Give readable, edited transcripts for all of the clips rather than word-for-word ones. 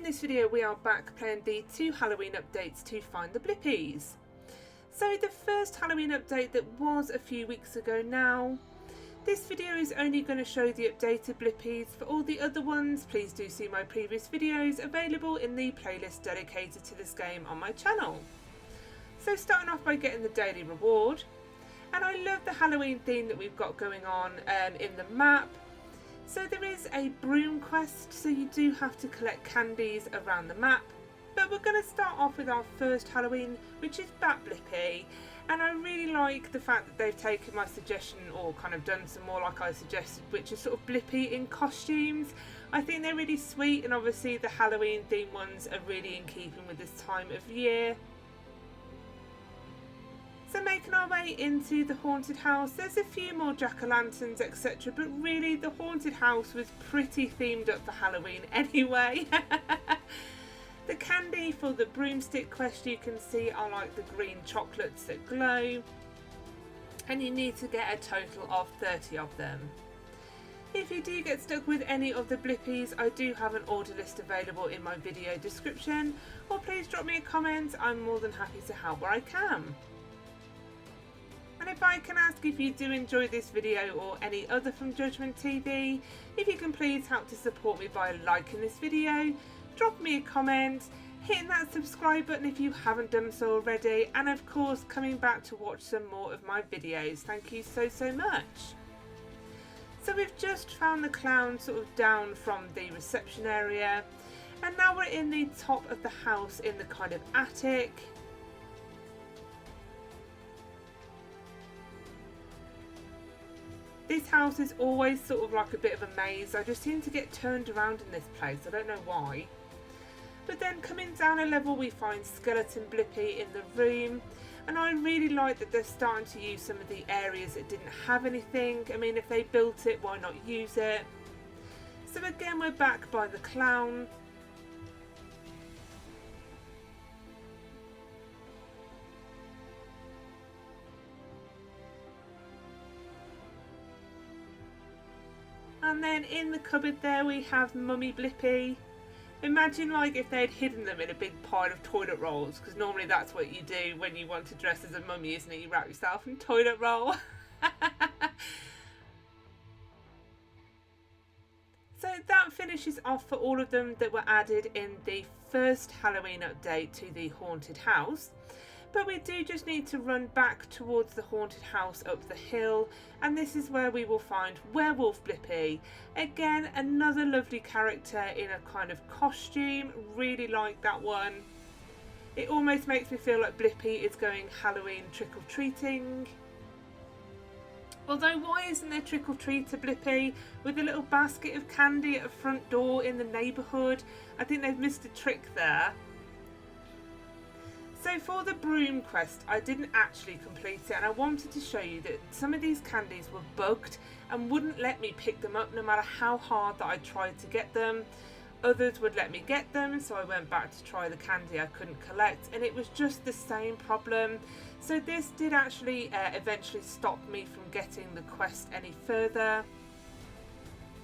this video we are back playing the 2 Halloween updates to find the Blippis. So the first Halloween update that was a few weeks ago now. This video is only going to show the updated Blippis. For all the other ones, please do see my previous videos available in the playlist dedicated to this game on my channel. So starting off by getting the daily reward. And I love the Halloween theme that we've got going on in the map. So there is a broom quest, so you do have to collect candies around the map. But we're going to start off with our first Halloween, which is Bat Blippy. And I really like the fact that they've taken my suggestion, or kind of done some more like I suggested, which is sort of Blippy in costumes. I think they're really sweet, and obviously the Halloween themed ones are really in keeping with this time of year. So making our way into the haunted house, there's a few more jack-o'-lanterns etc, but really the haunted house was pretty themed up for Halloween anyway. The candy for the broomstick quest you can see are like the green chocolates that glow, and you need to get a total of 30 of them. If you do get stuck with any of the Blippis, I do have an order list available in my video description, or please drop me a comment, I'm more than happy to help where I can. And if I can ask, if you do enjoy this video or any other from JudgementTV, if you can please help to support me by liking this video, drop me a comment, hitting that subscribe button if you haven't done so already, and of course coming back to watch some more of my videos. Thank you so much. So we've just found the clown sort of down from the reception area, and now we're in the top of the house in the kind of attic. This house is always sort of like a bit of a maze. I just seem to get turned around in this place. I don't know why. But then coming down a level we find Skeleton Blippy in the room. And I really like that they're starting to use some of the areas that didn't have anything. I mean, if they built it, why not use it? So again, we're back by the clown. And then in the cupboard there we have Mummy Blippy. Imagine like if they'd hidden them in a big pile of toilet rolls, because normally that's what you do when you want to dress as a mummy, isn't it? You wrap yourself in toilet roll. So that finishes off for all of them that were added in the first Halloween update to the haunted house. But we do just need to run back towards the haunted house up the hill, and this is where we will find Werewolf Blippy. Again, another lovely character in a kind of costume. Really like that one. It almost makes me feel like Blippy is going Halloween trick-or-treating. Although why isn't there trick-or-treater Blippy with a little basket of candy at a front door in the neighbourhood? I think they've missed a trick there. So for the broom quest, I didn't actually complete it, and I wanted to show you that some of these candies were bugged and wouldn't let me pick them up no matter how hard that I tried to get them. Others would let me get them, so I went back to try the candy I couldn't collect, and it was just the same problem. So this did actually eventually stop me from getting the quest any further.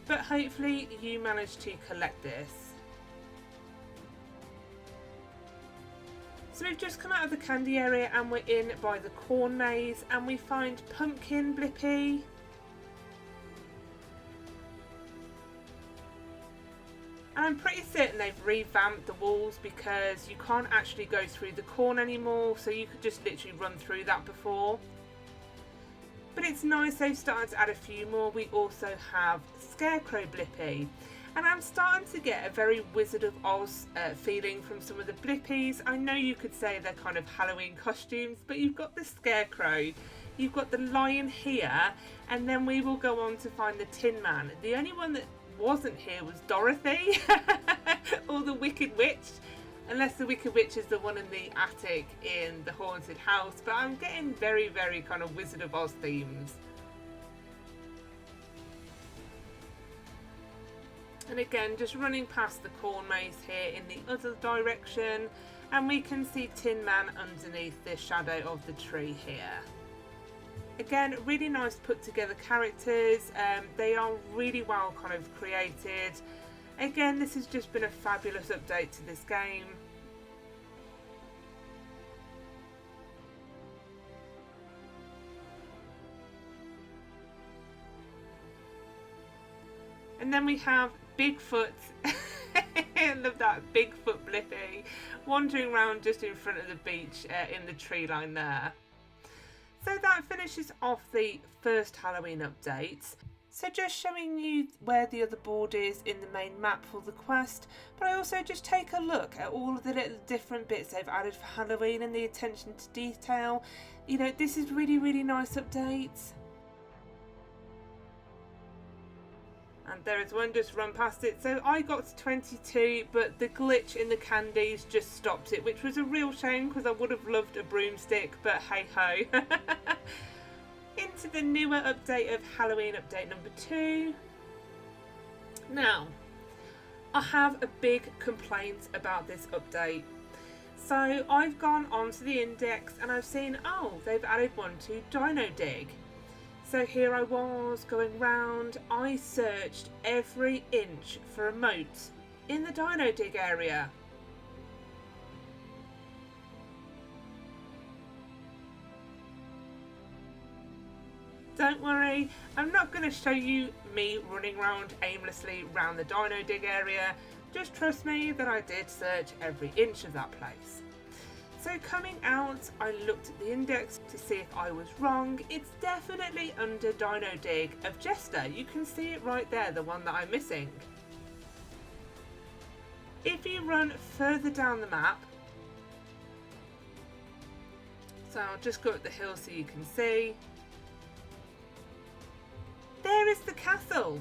But hopefully you managed to collect this. So we've just come out of the candy area and we're in by the corn maze, and we find Pumpkin Blippy. And I'm pretty certain they've revamped the walls because you can't actually go through the corn anymore, so you could just literally run through that before. But it's nice they've started to add a few more. We also have Scarecrow Blippy. And I'm starting to get a very Wizard of Oz feeling from some of the Blippis. I know you could say they're kind of Halloween costumes, but you've got the Scarecrow, you've got the lion here, and then we will go on to find the Tin Man. The only one that wasn't here was Dorothy, or the Wicked Witch, unless the Wicked Witch is the one in the attic in the haunted house. But I'm getting very kind of Wizard of Oz themes. And again, just running past the corn maze here in the other direction, and we can see Tin Man underneath the shadow of the tree here. Again, really nice put together characters. They are really well kind of created. Again, this has just been a fabulous update to this game. And then we have Bigfoot. I love that, Bigfoot Blippy, wandering around just in front of the beach in the tree line there. So that finishes off the first Halloween update. So just showing you where the other board is in the main map for the quest, but I also just take a look at all of the little different bits they've added for Halloween and the attention to detail. You know, this is really nice updates. And there is one, just run past it. So I got to 22, but the glitch in the candies just stopped it, which was a real shame because I would have loved a broomstick, but hey ho. Into the newer update of Halloween, update number 2. Now, I have a big complaint about this update. So I've gone onto the index and I've seen, oh, they've added one to Dino Dig. So here I was going round, I searched every inch for a moat in the Dino Dig area. Don't worry, I'm not going to show you me running around aimlessly around the Dino Dig area, just trust me that I did search every inch of that place. So coming out, I looked at the index to see if I was wrong. It's definitely under Dino Dig of Jester. You can see it right there, the one that I'm missing. If you run further down the map, so I'll just go up the hill so you can see. There is the castle.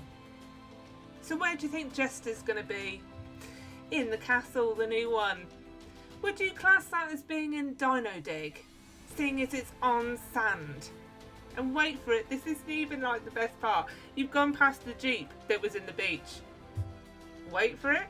So where do you think Jester's going to be? In the castle, the new one. Would you class that as being in Dino Dig, seeing as it's on sand? And wait for it, this isn't even like the best part. You've gone past the Jeep that was in the beach. Wait for it.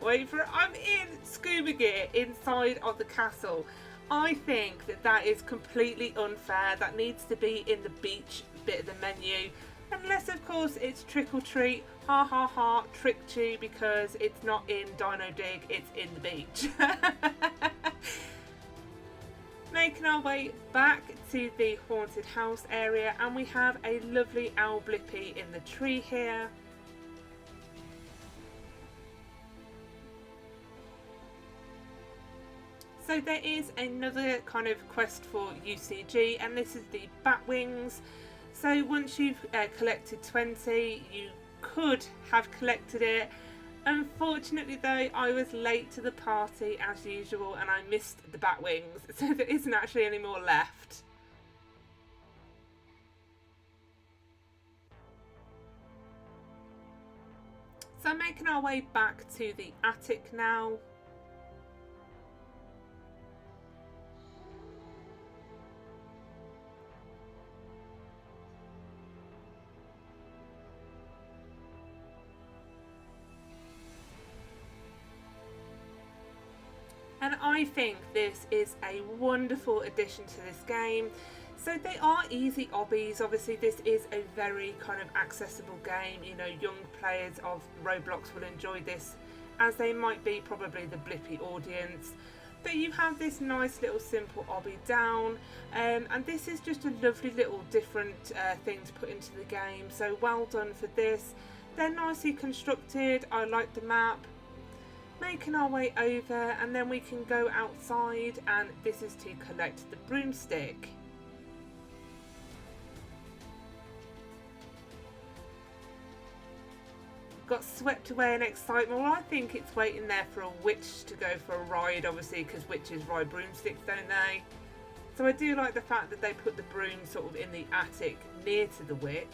Wait for it. I'm in scuba gear inside of the castle. I think that that is completely unfair. That needs to be in the beach bit of the menu. Unless, of course, it's trick or treat. Ha ha ha, tricked you because it's not in Dino Dig, it's in the beach. Making our way back to the haunted house area, and we have a lovely owl Blippy in the tree here. So there is another kind of quest for UCG, and this is the bat wings. So once you've collected 20, you could have collected it. Unfortunately though, I was late to the party as usual and I missed the bat wings, so there isn't actually any more left. So making our way back to the attic now. And I think this is a wonderful addition to this game. So they are easy obbies. Obviously this is a very kind of accessible game. You know, young players of Roblox will enjoy this, as they might be probably the Blippy audience. But you have this nice little simple obby down, and this is just a lovely little different thing to put into the game. So well done for this. They're nicely constructed. I like the map. Making our way over, and then we can go outside, and this is to collect the broomstick. Got swept away in excitement. Well, I think it's waiting there for a witch to go for a ride, obviously, because witches ride broomsticks, don't they? So I do like the fact that they put the broom sort of in the attic near to the witch.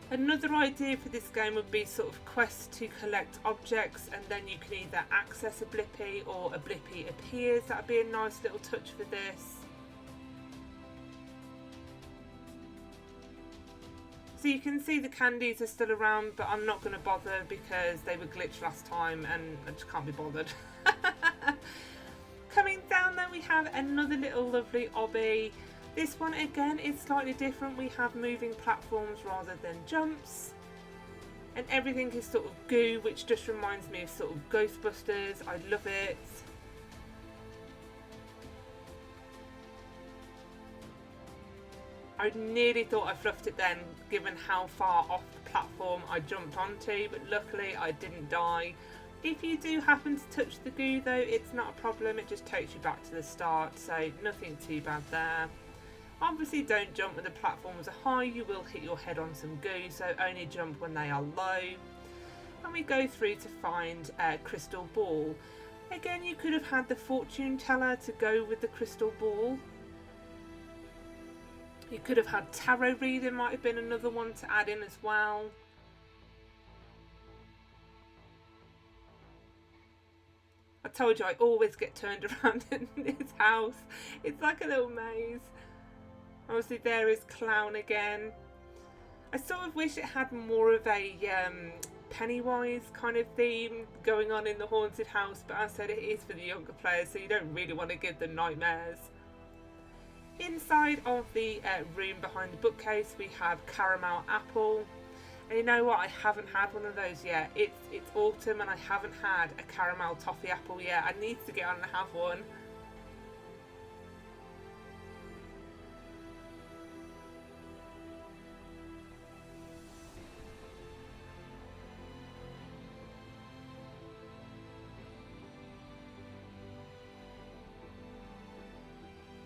Another idea for this game would be sort of quests to collect objects, and then you can either access a Blippy or a Blippy appears. That would be a nice little touch for this. So you can see the candies are still around, but I'm not going to bother because they were glitched last time and I just can't be bothered. Coming down there we have another little lovely obby. This one again is slightly different. We have moving platforms rather than jumps. And everything is sort of goo, which just reminds me of sort of Ghostbusters. I love it. I nearly thought I fluffed it then, given how far off the platform I jumped onto, but luckily I didn't die. If you do happen to touch the goo though, it's not a problem, it just takes you back to the start, so nothing too bad there. Obviously don't jump when the platforms are high, you will hit your head on some goo, so only jump when they are low. And we go through to find a crystal ball. Again, you could have had the fortune teller to go with the crystal ball. You could have had tarot reading, might have been another one to add in as well. I told you I always get turned around in this house. It's like a little maze. Obviously there is Clown again. I sort of wish it had more of a Pennywise kind of theme going on in the haunted house, but as I said, it is for the younger players, so you don't really want to give them nightmares. Inside of the room behind the bookcase we have caramel apple, and you know what, I haven't had one of those yet. It's autumn and I haven't had a caramel toffee apple yet. I need to get on and have one.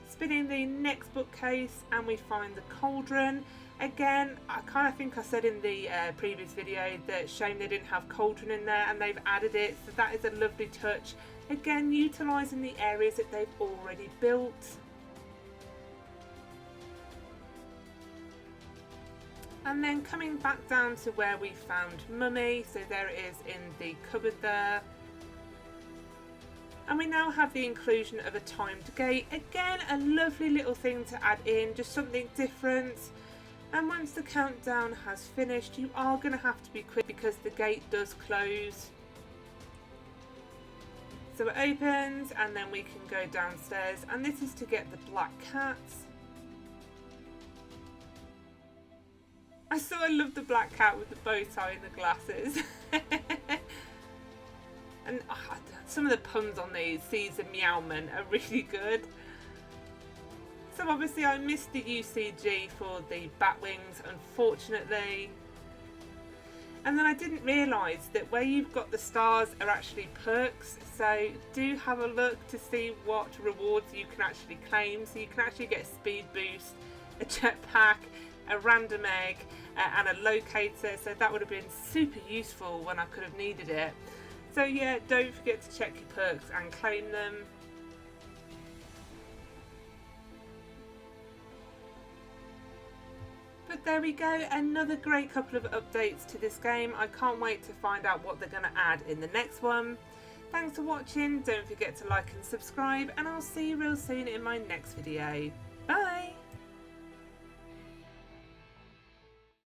Spinning the next bookcase and we find the cauldron. Again, I kind of think I said in the previous video that shame they didn't have cauldron in there, and they've added it, so that is a lovely touch. Again, utilising the areas that they've already built. And then coming back down to where we found Mummy, so there it is in the cupboard there. And we now have the inclusion of a timed gate. Again, a lovely little thing to add in, just something different. And once the countdown has finished, you are going to have to be quick because the gate does close. So it opens and then we can go downstairs, and this is to get the black cats. I love the black cat with the bow tie and the glasses. And some of the puns on these, C's and Meowman, are really good. So obviously I missed the UCG for the bat wings, unfortunately. And then I didn't realise that where you've got the stars are actually perks, so do have a look to see what rewards you can actually claim. So you can actually get a speed boost, a jetpack, a random egg, and a locator, so that would have been super useful when I could have needed it. So yeah, don't forget to check your perks and claim them. But there we go, another great couple of updates to this game. I can't wait to find out what they're going to add in the next one. Thanks for watching, don't forget to like and subscribe, and I'll see you real soon in my next video.